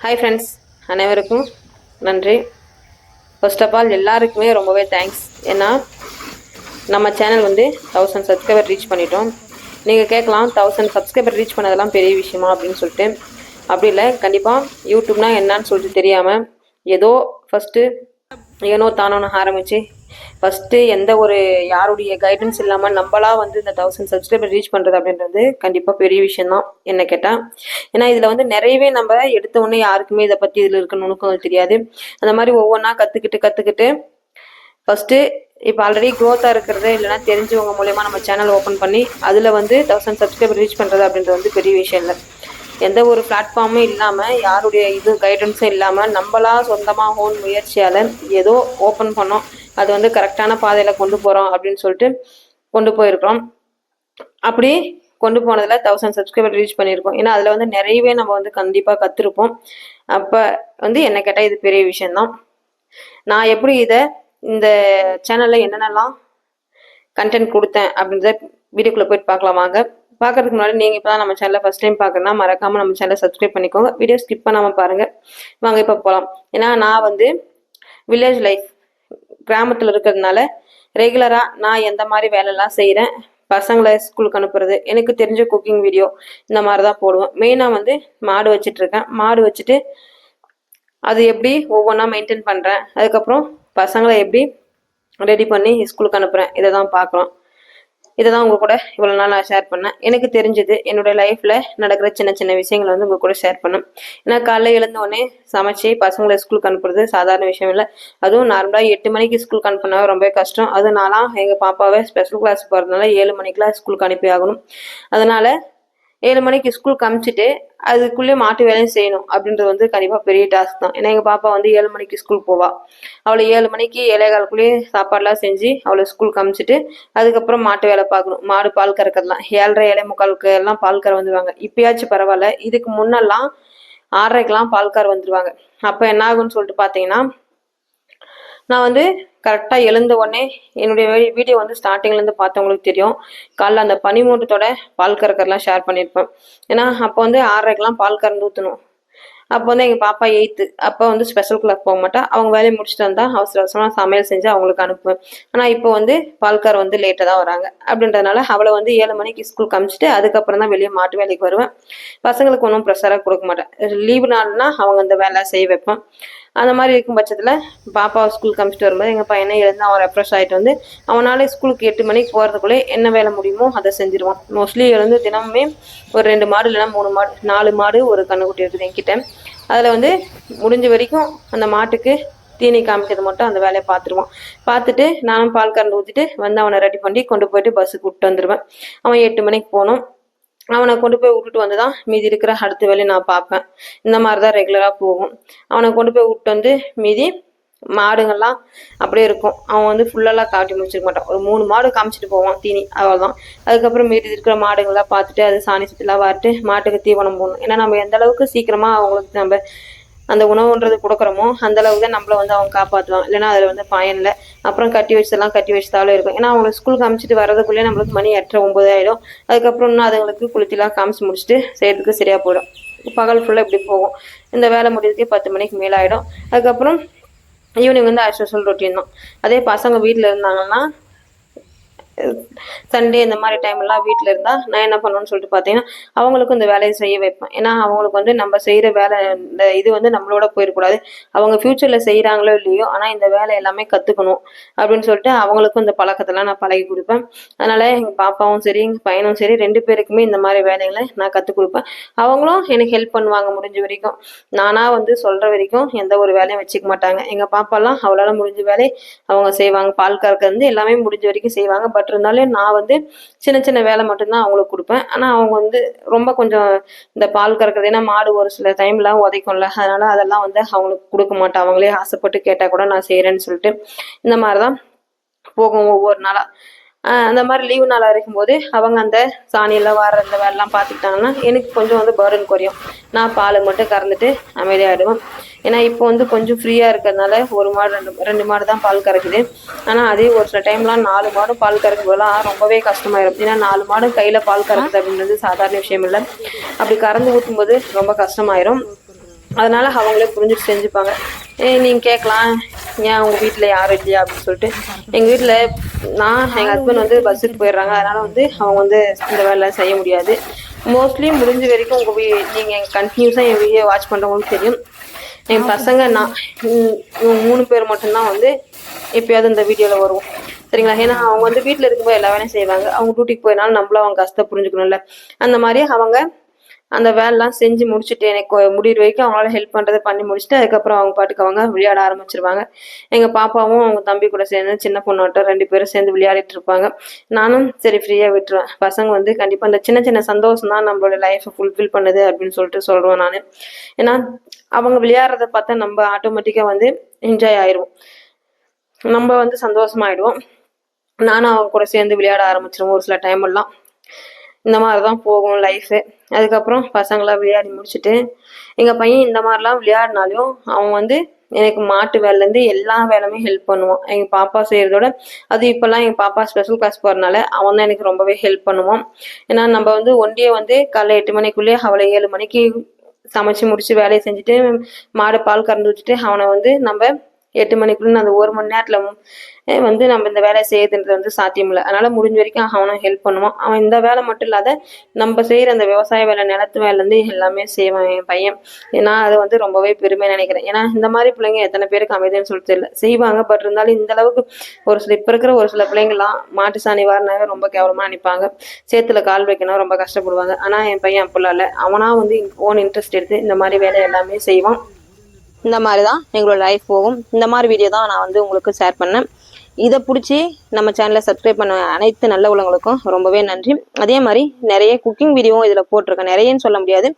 Hi friends, அனைவருக்கும் நன்றி. First of all எல்லாருக்குமே ரொம்பவே தேங்க்ஸ். ஏன்னா நம்ம சேனல் வந்து 1000 சப்ஸ்கிரைபர் ரீச் பண்ணிட்டோம். நீங்கள் கேட்கலாம் 1000 சப்ஸ்கிரைபர் ரீச் பண்ணதெல்லாம் பெரிய விஷயமா அப்படின்னு சொல்லிட்டு. அப்படி இல்லை, கண்டிப்பாக யூடியூப்னா என்னன்னு சொல்லிட்டு தெரியாமல் ஏதோ ஃபஸ்ட்டு ஏனோ தானோன்னு ஆரம்பித்து ஃபஸ்ட்டு எந்த ஒரு யாருடைய கைடன்ஸ் இல்லாமல் நம்மளா வந்து இந்த 1000 சப்ஸ்கிரைபர் ரீச் பண்ணுறது அப்படின்றது கண்டிப்பாக பெரிய விஷயம்தான் என்ன கேட்டால். ஏன்னா இதில் வந்து நிறையவே நம்ம எடுத்த உடனே யாருக்குமே இதை பற்றி இதில் இருக்க நுணுக்கம் தெரியாது. அந்த மாதிரி ஒவ்வொன்றா கற்றுக்கிட்டு ஃபஸ்ட்டு இப்போ ஆல்ரெடி க்ரோத்தாக இருக்கிறது இல்லைனா தெரிஞ்சவங்க மூலயமா நம்ம சேனல் ஓப்பன் பண்ணி அதில் வந்து 1000 சப்ஸ்கிரைபர் ரீச் பண்ணுறது அப்படின்றது வந்து பெரிய விஷயம் இல்லை. எந்த ஒரு பிளாட்ஃபார்மும் இல்லாமல் யாருடைய இது கைடன்ஸும் இல்லாமல் நம்மளா சொந்தமாக ஓன் முயற்சியால் ஏதோ ஓப்பன் பண்ணோம், அது வந்து கரெக்டான பாதையில் கொண்டு போகிறோம் அப்படின்னு சொல்லிட்டு கொண்டு போயிருக்கிறோம். அப்படி கொண்டு போனதில் 1000 சப்ஸ்கிரைபர் ரீச் பண்ணியிருக்கோம். ஏன்னா அதில் வந்து நிறையவே நம்ம வந்து கண்டிப்பாக கற்றுருப்போம். அப்போ வந்து என்ன கேட்டால் இது பெரிய விஷயந்தான். நான் எப்படி இதை இந்த சேனலில் என்னென்னலாம் கண்டென்ட் கொடுத்தேன் அப்படின்றத வீடியோக்குள்ளே போயிட்டு பார்க்கலாம் வாங்க. பார்க்கறதுக்கு முன்னாடி நீங்கள் இப்போ தான் நம்ம சேனலை ஃபஸ்ட் டைம் பார்க்கணுன்னா மறக்காமல் நம்ம சேனலை சப்ஸ்கிரைப் பண்ணிக்கோங்க. வீடியோ ஸ்கிப் பண்ணாமல் பாருங்கள். வாங்க இப்போ போகலாம். ஏன்னா நான் வந்து வில்லேஜ் லைஃப் கிராமத்தில் இருக்கிறதுனால ரெகுலராக நான் எந்த மாதிரி வேலைலாம் செய்கிறேன், பசங்களை ஸ்கூலுக்கு அனுப்புறது, எனக்கு தெரிஞ்ச குக்கிங் வீடியோ இந்த மாதிரி தான் போடுவேன். மெயினாக வந்து மாடு வச்சிட்ருக்கேன். மாடு வச்சுட்டு அது எப்படி ஒவ்வொன்றா மெயின்டைன் பண்ணுறேன், அதுக்கப்புறம் பசங்களை எப்படி ரெடி பண்ணி ஸ்கூலுக்கு அனுப்புகிறேன், இதை தான் பார்க்கலாம். இதை தான் உங்கள் கூட இவ்வளோ நாள் நான் ஷேர் பண்ணேன். எனக்கு தெரிஞ்சது என்னுடைய லைஃப்பில் நடக்கிற சின்ன சின்ன விஷயங்களை வந்து உங்கள் கூட ஷேர் பண்ணேன். ஏன்னா காலையில் எழுந்தோடனே சமைச்சு பசங்களை ஸ்கூலுக்கு அனுப்புறது சாதாரண விஷயம் இல்லை. அதுவும் நார்மலாக 8 மணிக்கு ஸ்கூலுக்கு அனுப்புனாவே ரொம்ப கஷ்டம். அது நான்லாம் எங்கள் பாப்பாவை ஸ்பெஷல் கிளாஸ் போகிறதுனால 7 மணிக்கெலாம் ஸ்கூலுக்கு அனுப்பி ஆகணும். அதனால் 7 மணிக்கு ஸ்கூலுக்கு அனுப்பிச்சிட்டு அதுக்குள்ளே மாட்டு வேலையும் செய்யணும் அப்படின்றது வந்து கண்டிப்பாக பெரிய டாஸ்க் தான். ஏன்னா எங்கள் பாப்பா வந்து 7 மணிக்கு ஸ்கூல் போவா. அவளை 7 மணிக்கு 7:15 சாப்பாடுலாம் செஞ்சு அவளை ஸ்கூலுக்கு அனுப்பிச்சிட்டு அதுக்கப்புறம் மாட்டு வேலை பார்க்கணும். மாடு பால் கறக்கிறதுலாம் 7:30 7:45 எல்லாம் பால் கற வந்துடுவாங்க. இப்பயாச்சும் பரவாயில்ல, இதுக்கு முன்னெல்லாம் 6:30க்கெல்லாம் பால் கற வந்துடுவாங்க. அப்போ என்ன ஆகுன்னு சொல்லிட்டு பார்த்தீங்கன்னா, நான் வந்து கரெக்டாக எழுந்த உடனே என்னுடைய வீடியோ வந்து ஸ்டார்டிங்லேருந்து பார்த்தவங்களுக்கு தெரியும். காலைல அந்த பனிமூட்டத்தோட பால் கறக்கறலாம் ஷேர் பண்ணியிருப்பேன். ஏன்னா அப்போ வந்து 6:30க்கெல்லாம் பால் கறந்து ஊற்றணும். அப்போ வந்து எங்கள் பாப்பா 8th. அப்போ வந்து ஸ்பெஷல் கிளாஸ் போக மாட்டா. அவங்க வேலையை முடிச்சுட்டு வந்தால் அவசர அவசரமாக சமையல் செஞ்சு அவங்களுக்கு அனுப்புவேன். ஆனால் இப்போ வந்து பால்கார் வந்து லேட்டாக தான் வராங்க. அப்படின்றதுனால அவளை வந்து 7 மணிக்கு ஸ்கூலுக்கு அனுப்பிச்சிட்டு அதுக்கப்புறம் தான் வெளியே மாட்டு வேலைக்கு வருவேன். பசங்களுக்கு ஒன்றும் ப்ரெஷராக கொடுக்க மாட்டேன். லீவு நாள்னா அவங்க அந்த வேலை செய்ய வைப்பேன். அந்த மாதிரி இருக்கும் பட்சத்தில் பாப்பாவை ஸ்கூலுக்கு அனுப்பிச்சிட்டு வரும்போது எங்கள் பையனை எழுந்து அவன் ரெஃப்ரெஷ் ஆகிட்டு வந்து அவனால் ஸ்கூலுக்கு 8 மணிக்கு போகிறதுக்குள்ளே என்ன வேலை முடியுமோ அதை செஞ்சுருவான். மோஸ்ட்லி எழுந்து தினமுமே ஒரு 2 மாடு இல்லைன்னா 3 மாடு 4 மாடு ஒரு கண்ணுக்குட்டி இருக்குது என்கிட்ட. அதில் வந்து முடிஞ்ச வரைக்கும் அந்த மாட்டுக்கு தீனி காமிக்கிறது மட்டும் அந்த வேலையை பார்த்துருவான். பார்த்துட்டு நானும் பால் கறந்து ஊற்றிட்டு வந்து அவனை ரெடி பண்ணி கொண்டு போயிட்டு பஸ்ஸுக்கு விட்டு வந்துடுவேன். அவன் 8 மணிக்கு போகணும். அவனை கொண்டு போய் விட்டுட்டு வந்து தான் மீதி இருக்கிற அடுத்த வேலையை நான் பார்ப்பேன். இந்த மாதிரி தான் ரெகுலராக போகும். அவனை கொண்டு போய் விட்டு வந்து மீதி மாடுங்கள்லாம் அப்படியே இருக்கும். அவன் வந்து ஃபுல்லெல்லாம் காட்டி முடிச்சிருக்க மாட்டான். ஒரு 3 மாடு காமிச்சிட்டு போவான் தீனி, அவ்வளோதான். அதுக்கப்புறம் மீதி இருக்கிற மாடுங்கள்லாம் பார்த்துட்டு அது சாணி சுற்றிலாம் வாட்டு மாட்டுக்கு தீவனம் போடணும். ஏன்னா நம்ம எந்த அளவுக்கு சீக்கிரமாக அவங்களுக்கு நம்ம அந்த உணவுன்றது கொடுக்குறோமோ அந்த அளவுக்கு தான் நம்மளை வந்து அவங்க காப்பாற்றுவாங்க. இல்லைன்னா அதில் வந்து பயனில்லை. அப்புறம் கட்டி வச்சுதாலும் இருக்கும். ஏன்னா அவங்களை ஸ்கூலுக்கு காமிச்சிட்டு வரதுக்குள்ளேயே நம்மளுக்கு மணி 8:30 9 ஆகிடும். அதுக்கப்புறம் இன்னும் அதுங்களுக்கு குளித்திலாம் காமிச்சு முடிச்சுட்டு செய்கிறதுக்கு சரியாக போயிடும். பகல் ஃபுல்லாக இப்படி போகும். இந்த வேலை முடியறதுக்கே 10 மணிக்கு மேலே ஆகிடும். அதுக்கப்புறம் ஈவினிங் வந்து ஆஸ் யூசுவல் ரொட்டீன் தான். அதே பசங்க வீட்டில் இருந்தாங்கன்னா சண்டே இந்த மாதிரி டைம்லாம் வீட்டில் இருந்தால் நான் என்ன பண்ணுவேன்னு சொல்லிட்டு பார்த்தீங்கன்னா அவங்களுக்கும் இந்த வேலையை செய்ய வைப்பேன். ஏன்னா அவங்களுக்கு வந்து நம்ம செய்கிற வேலை இந்த இது வந்து நம்மளோட போயிடக்கூடாது. அவங்க ஃப்யூச்சரில் செய்கிறாங்களோ இல்லையோ, ஆனால் இந்த வேலை எல்லாமே கற்றுக்கணும் அப்படின்னு சொல்லிட்டு அவங்களுக்கும் இந்த பழக்கத்தெல்லாம் நான் பழகி கொடுப்பேன். அதனால் எங்கள் பாப்பாவும் சரி எங்கள் பையனும் சரி 2 பேருக்குமே இந்த மாதிரி வேலைகளை நான் கற்றுக் கொடுப்பேன். அவங்களும் எனக்கு ஹெல்ப் பண்ணுவாங்க முடிஞ்ச வரைக்கும். நானாக வந்து சொல்கிற வரைக்கும் எந்த ஒரு வேலையும் வச்சுக்க மாட்டாங்க. எங்கள் பாப்பாலாம் அவளால் முடிஞ்ச வேலை அவங்க செய்வாங்க. பால் கறக்கிறது எல்லாமே முடிஞ்ச வரைக்கும் செய்வாங்க. பட் இருந்தாலும் நான் வந்து சின்ன சின்ன வேலை மட்டும்தான் அவங்களுக்கு கொடுப்பேன். ஆனால் அவங்க வந்து ரொம்ப கொஞ்சம் இந்த பால் கறக்கிறது, ஏன்னா மாடு ஒரு சில டைம்லாம் உதைக்கும்ல, அதனால அதெல்லாம் வந்து அவங்களுக்கு கொடுக்க மாட்டேன். அவங்களே ஆசைப்பட்டு கேட்டால் கூட நான் செய்கிறேன்னு சொல்லிட்டு இந்த மாதிரி தான் போகும் ஒவ்வொரு நாளாக. அந்த மாதிரி லீவு நாளாக இருக்கும்போது அவங்க அந்த சாணியெல்லாம் வார அந்த வேலைலாம் பார்த்துக்கிட்டாங்கன்னா எனக்கு கொஞ்சம் வந்து பர்டன் குறையும். நான் பால் மட்டும் கறந்துட்டு அமைதியாகிடுவேன். ஏன்னா இப்போ வந்து கொஞ்சம் ஃப்ரீயாக இருக்கிறதுனால ஒரு மாடு 2 மாடு தான் பால் கறக்குது. ஆனால் அதே ஒரு சில டைம்லாம் 4 மாடும் பால் கறக்கும் போதெல்லாம் ரொம்பவே கஷ்டமாயிடும். ஏன்னா 4 மாடும் கையில் பால் கறக்குது அப்படின்றது சாதாரண விஷயம் இல்லை. அப்படி கறந்து ஊற்றும்போது ரொம்ப கஷ்டமாயிரும். அதனால் அவங்களே புரிஞ்சுட்டு செஞ்சுப்பாங்க. நீங்கள் கேட்கலாம், ஏன் உங்கள் வீட்டில் யாரும் இல்லையா அப்படின்னு சொல்லிட்டு. எங்கள் வீட்டில் எங்கள் ஹஸ்பண்ட் வந்து பஸ்ஸுக்கு போயிடுறாங்க. அதனால் வந்து அவங்க வந்து இந்த வேலைலாம் செய்ய முடியாது. மோஸ்ட்லி முடிஞ்ச வரைக்கும் நீங்கள் கண்டினியூஸாக என் வீடியோ வாட்ச் பண்ணுறவங்களுக்கு தெரியும், என் பசங்க நான் 3 பேர் மட்டும்தான் வந்து எப்பயாவது இந்த வீடியோவில் வருவோம். சரிங்களா? ஏன்னா அவங்க வந்து வீட்டில் இருக்கும்போது எல்லா வேலையும் செய்வாங்க. அவங்க டியூட்டிக்கு போயினாலும் நம்மளும் அவங்க கஷ்டத்தை புரிஞ்சுக்கணும்ல. அந்த மாதிரி அவங்க அந்த வேலைலாம் செஞ்சு முடிச்சுட்டு எனக்கு முடிகிற வரைக்கும் அவங்களால ஹெல்ப் பண்ணுறதை பண்ணி முடிச்சுட்டு அதுக்கப்புறம் அவங்க பாட்டுக்கு அவங்க விளையாட ஆரம்பிச்சிருவாங்க. எங்கள் பாப்பாவும் அவங்க தம்பி கூட சேர்ந்து சின்ன பொண்ணாட்டம் 2 பேரும் சேர்ந்து விளையாடிட்டு இருப்பாங்க. நானும் சரி ஃப்ரீயாக விட்டுருவேன். பசங்க வந்து கண்டிப்பாக அந்த சின்ன சின்ன சந்தோஷம் தான் நம்மளோட லைஃப்பை ஃபுல்ஃபில் பண்ணுது அப்படின்னு சொல்லிட்டு சொல்கிறேன் நான். ஏன்னா அவங்க விளையாடுறத பார்த்தா நம்ம ஆட்டோமேட்டிக்காக வந்து என்ஜாய் ஆயிடுவோம், நம்ம வந்து சந்தோஷமாயிடுவோம். நானும் அவங்க கூட சேர்ந்து விளையாட ஆரம்பிச்சிருவோம். ஒரு சில டைமெல்லாம் இந்த மாதிரி தான் போகும் லைஃபு. அதுக்கப்புறம் பசங்களாம் விளையாடி முடிச்சுட்டு எங்கள் பையன் இந்த மாதிரிலாம் விளையாடினாலும் அவன் வந்து எனக்கு மாட்டு வேலைலேருந்து எல்லா வேலையுமே ஹெல்ப் பண்ணுவான். எங்கள் பாப்பா செய்கிறதோட அது இப்போல்லாம் எங்கள் பாப்பா ஸ்பெஷல் கிளாஸ் போகிறனால அவன் தான் எனக்கு ரொம்பவே ஹெல்ப் பண்ணுவான். ஏன்னா நம்ம வந்து ஒண்டியே வந்து காலைல 8 மணிக்குள்ளேயே அவளை 7 மணிக்கு சமைச்சு முடிச்சு வேலையை செஞ்சுட்டு மாடு பால் கறந்து வச்சுட்டு அவனை வந்து நம்ம 8 மணிக்குள்ள அந்த 1 மணி நேரத்தில் வந்து நம்ம இந்த வேலையை செய்யறதுன்றது வந்து சாத்தியம் இல்லை. அதனால முடிஞ்ச வரைக்கும் அவனும் ஹெல்ப் பண்ணுவான். அவன் இந்த வேலை மட்டும் இல்லாத நம்ம செய்கிற அந்த விவசாய வேலை, நிலத்து வேலைலேருந்து எல்லாமே செய்வான் என் பையன். ஏன்னா அது வந்து ரொம்பவே பெருமையாக நினைக்கிறேன். ஏன்னா இந்த மாதிரி பிள்ளைங்க எத்தனை பேருக்கு அமைதின்னு சொல்லிட்டு தெரியல, செய்வாங்க. பட் இருந்தாலும் இந்த அளவுக்கு ஒரு சில இப்போ இருக்கிற ஒரு சில பிள்ளைங்களாம் மாட்டு சாணி வாரினாவே ரொம்ப கேவலமாக நினைப்பாங்க, சேத்துல கால் வைக்கணும் ரொம்ப கஷ்டப்படுவாங்க. ஆனால் என் பையன் அப்படிலாம் இல்லை, அவனா வந்து ஓன் இன்ட்ரெஸ்ட் எடுத்து இந்த மாதிரி வேலை எல்லாமே செய்வான். இந்த மாதிரி தான் எங்களோட லைஃப் போகும். இந்த மாதிரி வீடியோ தான் நான் வந்து உங்களுக்கு ஷேர் பண்ணேன். இதை பிடிச்சி நம்ம சேனலை சப்ஸ்கிரைப் பண்ண அனைத்து நல்ல உள்ளவங்களுக்கும் ரொம்பவே நன்றி. அதே மாதிரி நிறைய குக்கிங் வீடியோவும் இதில் போட்டிருக்கேன். நிறையன்னு சொல்ல முடியாது,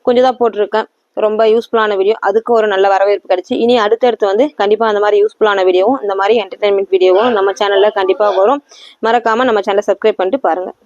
கொஞ்சம் தான் போட்டிருக்கேன். ரொம்ப யூஸ்ஃபுல்லான வீடியோ, அதுக்கு ஒரு நல்ல வரவேற்பு கிடச்சி இனி அடுத்தடுத்து வந்து கண்டிப்பாக அந்த மாதிரி யூஸ்ஃபுல்லான வீடியோவும் இந்த மாதிரி என்டர்டைன்மெண்ட் வீடியோவும் நம்ம சேனலில் கண்டிப்பாக வரும். மறக்காமல் நம்ம சேனலை சப்ஸ்கிரைப் பண்ணிட்டு பாருங்கள்.